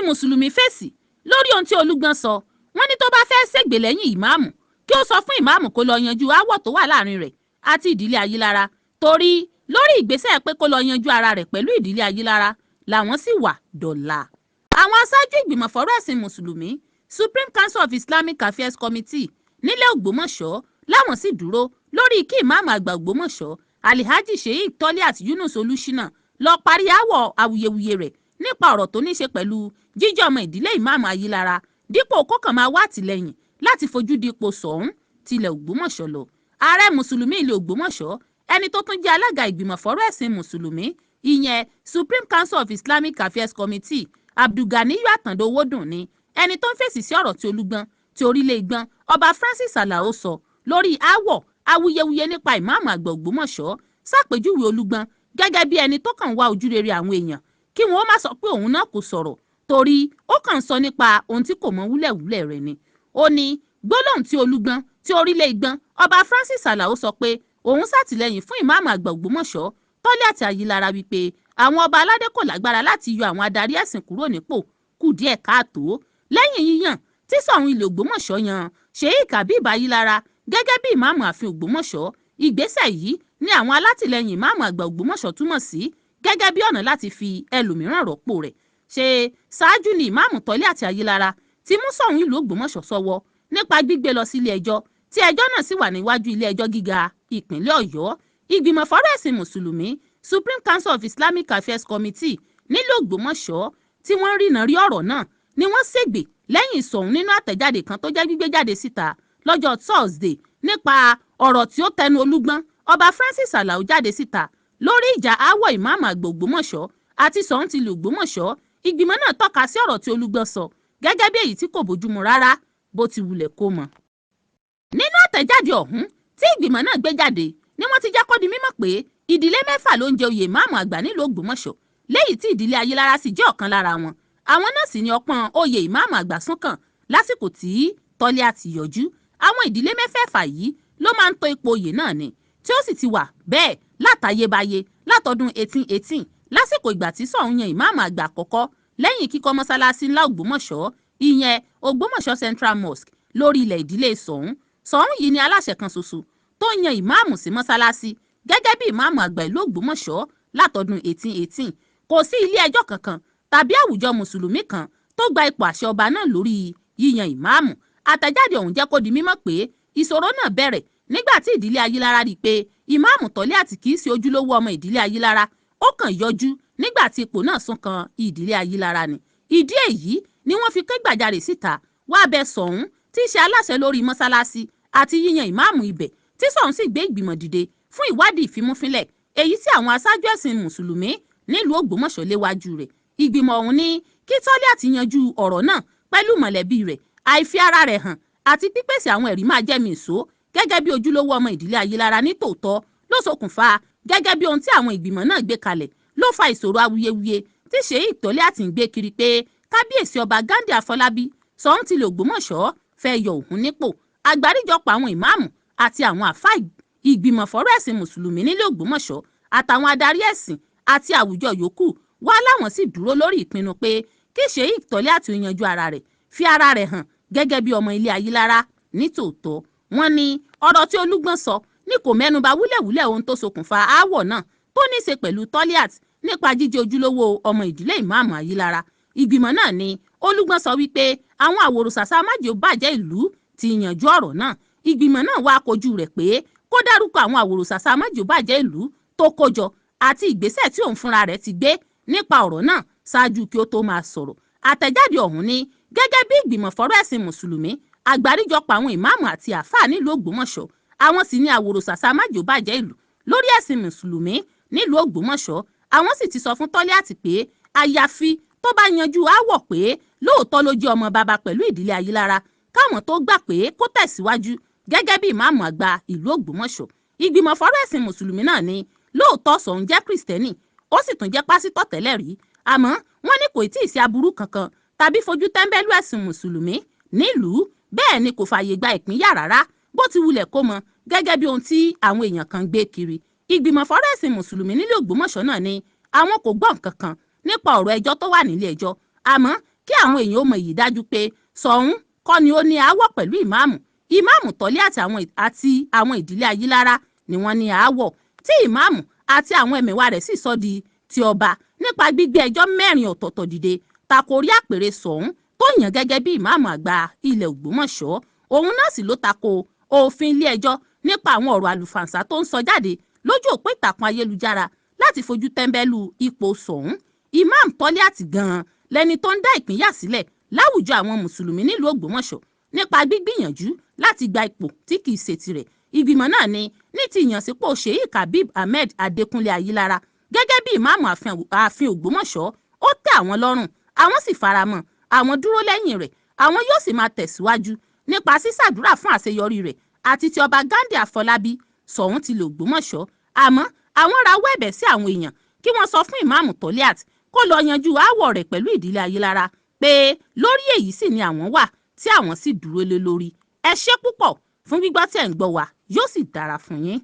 ẹ̀sìn mùsùlùmí fèsì lórí ohun tí Olúgbọ́n sọ. Wọ́n ní tó bá fẹ́ ṣègbè lẹ́yìn ìmáàmù kí ó sọ fún ìmáàmù kó lọ yanjú aáwọ̀ tó wà láàrin rẹ̀ àti ìdílé Ayílára, torí lórí ìgbésẹ̀ pé kó lọ yanjú ara rẹ̀ pẹ̀lú ìdílé Ayílára làwọn sì wà dọ̀la. Àwọn aṣáájú ìgbìmọ̀ fọ́rọ̀ ẹ̀sìn mùsùlùmí Supreme Council of Islamic Affairs Committee nílẹ̀ Ògbómọ̀ṣọ́ láwọn sì dúró lórí kí ìmáàmù àgbà Ògbómọ̀ṣọ́ Alhaji Sheikh Toliat Yunus Olúṣínà lọ parí aáwọ̀ awuyewuye rẹ̀ nípa ọ̀rọ̀ tó ní ṣe pẹ̀lú jíjẹ́ ọmọ ìdílé ìmáàmù Ayílára dípò kó kàn máa wá àtìlẹ́yìn láti fojú di ipò sọ̀hún tilẹ̀ Ògbómọ̀ṣọ́ lọ. Ààrẹ mùsùlùmí ilẹ̀ Ògbómọ̀ṣọ́ ẹni tó tún jẹ́ alága ìgbìmọ̀ fọ́rọ̀ ẹ̀sìn mùsùlùmí ìyẹn Supreme Council of Islamic Affairs Committee Abdulganiyu Àtàndá Owódùn ni ẹni tó ń fèsì sí ọ̀rọ̀ tí Olúgbọ́n ti orílẹ̀ Ìgbọ́n Ọba Francis Alao sọ lórí aáwọ̀ awuyewuye nípa ìmáàmù àgbà Ògbómọ̀ṣọ́ ṣàpèjúwe Olúgbọ́n gẹ́gẹ́ bí ẹni tó kàn wá ojúrere àwọn èèyàn kí wọ́n má sọ pé òun náà kò sọ̀rọ̀ torí ó kàn ń sọ nípa ohun tí kò mọ wúlẹ̀wúlẹ̀ rẹ̀ ni. Ó ní gbólóhùn tí Olúgbọ́n ti orílẹ̀ Ìgbọ́n Ọba Francis Alao sọ pé òun ṣàtìlẹ́yìn fún ìmáàmù àgbà Ògbómọ̀ṣọ́ Toliat Ayílára wípé àwọn ọba aládé kò lágbára láti yọ àwọn adarí ẹ̀sìn kúrò nípò kù díẹ̀ káàtó. Lẹ́yìn yíyàn tí Ṣọ̀ún ilẹ̀ Ògbómọ̀ṣọ́ yan Sheikh Habib Ayílára gẹ́gẹ́ bí ìmáàmù ààfin Ògbómọ̀ṣọ́, ìgbésẹ̀ yìí ni àwọn alátìlẹyìn ìmáàmù àgbà Ògbómọ̀ṣọ́ túmọ̀ sí gẹ́gẹ́ bí ọ̀nà láti fi ẹlòmíràn rọ́pò rẹ̀. Ṣe ṣáájú ni ìmáàmù Toliat Ayílára ti mú Ṣọ̀ún ìlú Ògbómọ̀ṣọ́ sọ́wọ́ nípa gbígbé lọ sí ilé ẹjọ́ tí ẹjọ́ náà sì wà níwájú ilé ẹjọ́ gíga ìpínlẹ̀ Ọ̀yọ́. Ìgbìmọ̀ fọ́rọ̀ ẹ̀sìn mùsùlùmí Supreme Council of Islamic Affairs Committee nílùú Ògbómọ̀ṣọ́ tí wọ́n rìnà rí ọ̀rọ̀ náà ni wọ́n ṣègbè lẹ́yìn Ṣọ̀ún nínú àtẹ̀jáde kan tó jẹ́ gbígbé jáde síta lọ́jọ́ Thursday nípa ọ̀rọ̀ tí ó tẹnu Olúgbọ́n Ọba Francis Alao jáde síta lórí ìjà aáwọ̀ ìmáàmù àgbà Ògbómọ̀ṣọ́ àti Ṣọ̀ún tìlú Ògbómọ̀ṣọ́. Ìgbìmọ̀ náà tọ́ka sí ọ̀rọ̀ tí Olúgbọ́n sọ gẹ́gẹ́ bí èyí tí kò bójúmu rárá bó ti wulẹ̀ kó mọ. Nínú àtẹ̀jáde ọ̀hún tí ìgbìmọ̀ náà gbé jáde ni wọ́n ti jẹ́ kó di mímọ̀ pé ìdílé mẹ́fà ló ń jẹ oyè ìmáàmù àgbà nílùú Ògbómọ̀ṣọ́ léyìí tí ìdílé Ayílára sì jẹ́ ọ̀kan lára wọn. Àwọn náà sì ni ọpọ́n oyè ìmáàmù àgbà sún kàn lásìkò tí Toliat yọjú. Àwọn ìdílé mẹ́fẹ̀ẹ̀fà yìí ló máa ń tó ipò oyè náà ni tí ó sì ti wà bẹ́ẹ̀ látayébáyé látọdún 1818 lásìkò ìgbà tí Ṣọ̀ún yan ìmáàmù àgbà àkọ́kọ́ lẹ́yìn kíkọ́ mọ́sálásí ńlá Ògbómọ̀ṣọ́ ìyẹn Ògbómọ̀ṣọ́ Central Mosque lórí ilẹ̀ ìdílé Ṣọ̀ún. Ṣọ̀ún yìí ni aláṣẹ kan ṣoṣo tó yan ìmáàmù sí mọ́sálásí gẹ́gẹ́ bí ìmáàmù àgbà ìlú Ògbómọ̀ṣọ́ látọdún 1818. Kò sí ilé ẹjọ́ kankan tàbí àwùjọ mùsùlùmí kan tó gba ipò àṣẹ ọba náà lórí yíyan ìmáàmù. Àtẹ̀jáde ọ̀hún jẹ́ kó di mímọ̀ pé ìṣòro náà bẹ̀rẹ̀ nígbà tí ìdílé Ayílára rí i pé ìmáàmù Toliat kì í ṣe ojúlówó ọmọ ìdílé Ayílára, ó kàn yọjú nígbà tí ipò náà sún kan ìdílé Ayílára ni. Ìdí èyí ni wọ́n fi ké gbàjarè síta wá bẹ Ṣọ̀ún tí í ṣe aláṣẹ lórí mọ́sálásí àti yíyan ìmáàmù ibẹ̀, tí Ṣọ̀ún sì gbé ìgbìmọ̀ dìde fún ìwádìí ìfimúfínlẹ̀ èyí tí àwọn aṣáájú ẹ̀sìn mùsùlùmí nílùú Ògbómọ̀ṣọ́ léwájú rẹ̀. Ìgbìmọ̀ ọ̀hún ní kí Toliat yanjú ọ̀rọ̀ náà pẹ̀lú mọ̀lẹ́bí rẹ̀, àìfi ara rẹ̀ hàn àti pípèsè àwọn ẹ̀rí máa jẹ́mi ìṣó gẹ́gẹ́ bí ojúlówó ọmọ ìdílé Ayílára ní tòótọ́ ló ṣokùnfà gẹ́gẹ́ bí ohun tí àwọn ìgbìmọ̀ náà gbé kalẹ̀ ló fa ìṣòro awuyewuye tí Sheikh Toliat ń gbé kiri pé kábíyèsí ọba Ghandi Afọlábí Ṣọ̀ún tilẹ̀ Ògbómọ̀ṣọ́ fẹ́ yọ òun nípò. Àgbáríjọpọ̀ àwọn ìmáàmù àti àwọn àfáà ìgbìmọ̀ fọ́rọ̀ ẹ̀sìn mùsùlùmí nílẹ̀ Ògbómọ̀ṣọ́ àtàwọn adarí ẹ̀sìn àti àwùjọ yòókù wá láwọn sì dúró lórí ìpinnu pé kí Sheikh Toliat yanjú ara rẹ̀, fi ara rẹ̀ hàn gẹ́gẹ́ bí ọmọ ilé Ayílára ní tòótọ́. Wọ́n ní ọ̀rọ̀ tí Olúgbọ́n sọ ní kò mẹ́nuba wúlẹ̀wúlẹ̀ ohun tó ṣokùnfà aáwọ̀ náà tó ní í ṣe pẹ̀lú Toliat nípa jíjẹ́ ojúlówó ọmọ ìdílé ìmáàmù Ayílára. Ìgbìmọ̀ náà ní Olúgbọ́n sọ wípé àwọn àwòrò-ṣàṣà májèbàjẹ́ ìlú ti yanjú ọ̀rọ̀ náà. Ìgbìmọ̀ náà wá kojú rẹ̀ pé kó dárúkọ àwọn àwòrò-ṣàṣà májèbàjẹ́ ìlú tó kójọ àti ìgbésẹ̀ tí òun fúnra rẹ̀ ti gbé nípa ọ̀rọ̀ náà ṣáájú kí ó tó máa sọ̀rọ̀. Àtẹ̀jáde ọ̀hún ní gẹ́gẹ́ bí ìgbìmọ̀ fọ́rọ̀ ẹ̀sìn mùsùlùmí àgbáríjọpọ̀ àwọn ìmáàmù àti àfáà nílùú Ògbómọ̀ṣọ́, àwọn sì ní àwòrò-ṣàṣà májèbàjẹ́ ìlú lórí ẹ̀sìn mùsùlùmí nílùú Ògbómọ̀ṣọ́. Àwọn sì ti sọ fún Toliat pé àyàfi tó bá yanjú aáwọ̀ pé lóòótọ́ ló jẹ́ ọmọ bàbá pẹ̀lú ìdílé Ayílára káwọn tó gbà pé kó tẹ̀síwájú gẹ́gẹ́ bí ìmáàmù àgbà ìlú Ògbómọ̀ṣọ́. Ìgbìmọ̀ fọ́rọ̀ ẹ̀sìn mùsùlùmí náà ní lóòótọ́ Ṣọ̀ún jẹ́ Kristẹni, ó sì tún jẹ́ pásítọ̀ tẹ́lẹ̀ rí, àmọ́ wọ́n ní kò tí ì sí aburú kankan tàbí fojú tẹ́ńbẹ́lú ẹ̀sìn mùsùlùmí nílùú, bẹ́ẹ̀ ni kò fààyè gba ìpínyà rárá bó ti wulẹ̀ kó mọ gẹ́gẹ́ bí ohun tí àwọn èèyàn kan gbé kiri. Ìgbìmọ̀ fọ́rọ̀ ẹ̀sìn mùsùlùmí nílùú Ògbómọ̀ṣọ́ náà ní àwọn kò gbọ́ nǹkan kan nípa ọ̀rọ̀ ẹjọ́ tó wà nílé ẹjọ́, àmọ́ kí kí àwọn èèyàn ó mọ èyí dájú pé Ṣọ̀ún kọ́ ni ó ní aáwọ̀ pẹ̀lú ìmáàmù Tọ́lí àti àwọn ìdílé Ayílára ni wọ́n ní aáwọ̀ tí ìmáàmù àti àwọn ẹ̀mẹ̀wà rẹ̀ sì sọ di ti ọba nípa gbígbé ẹjọ́ 4 ọ̀tọ̀ọ̀tọ̀ dìde tako orí àpèrè Ṣọ̀ún tó yàn gẹ́gẹ́ bí ìmáàmù àgbà ilẹ̀ Ògbómọ̀ṣọ́. Òun náà sì ló tako òfin ilé ẹjọ́ nípa àwọn ọ̀rọ̀ àlùfàǹsá tó ń sọ jáde lójú òpó ìtàkùn ayélujára láti fojú tẹ́ńbẹ́lú ipò Ṣọ̀ún. Imam Toliat gan-an lẹni tó ń dá ìpínyà sílẹ̀ láwùjọ àwọn mùsùlùmí nílùú Ògbómọ̀ṣọ́ nípa gbígbìyànjú láti gba ipò tí kìí ṣe tirẹ̀. Ìgbìmọ̀ náà ní ti ìyànsípò Sheikh Habib Ahmed Adékúnlé Ayílára gẹ́gẹ́ bí ìmáàmù ààfin Ògbómọ̀ṣọ́ ó tẹ́ àwọn lọ́rùn, àwọn sì faramọ́, àwọn dúró lẹ́yìn rẹ̀, àwọn yóò sì máa tẹ̀síwájú nípa sísàdúrà fún àṣeyọrí rẹ̀ àti ti ọba Ghandi Afọlábí Ṣọ̀ún ti ilẹ̀ Ògbómọ̀ṣọ́. Àmọ́ àwọn rawọ́ ẹ̀bẹ̀ sí àwọn èèyàn kí wọ́n sọ fún ìmáàmù Toliat kó lọ yanjú aáwọ̀ rẹ̀ pẹ̀lú ìdílé Ayílára pé lórí èyí sì ni àwọn wà tí àwọn sì dúró lé lórí. Ẹ ṣé púpọ̀ fún gbígbọ́ tí ẹ̀ ń gbọ́ wa, yóò sì dára fún yín.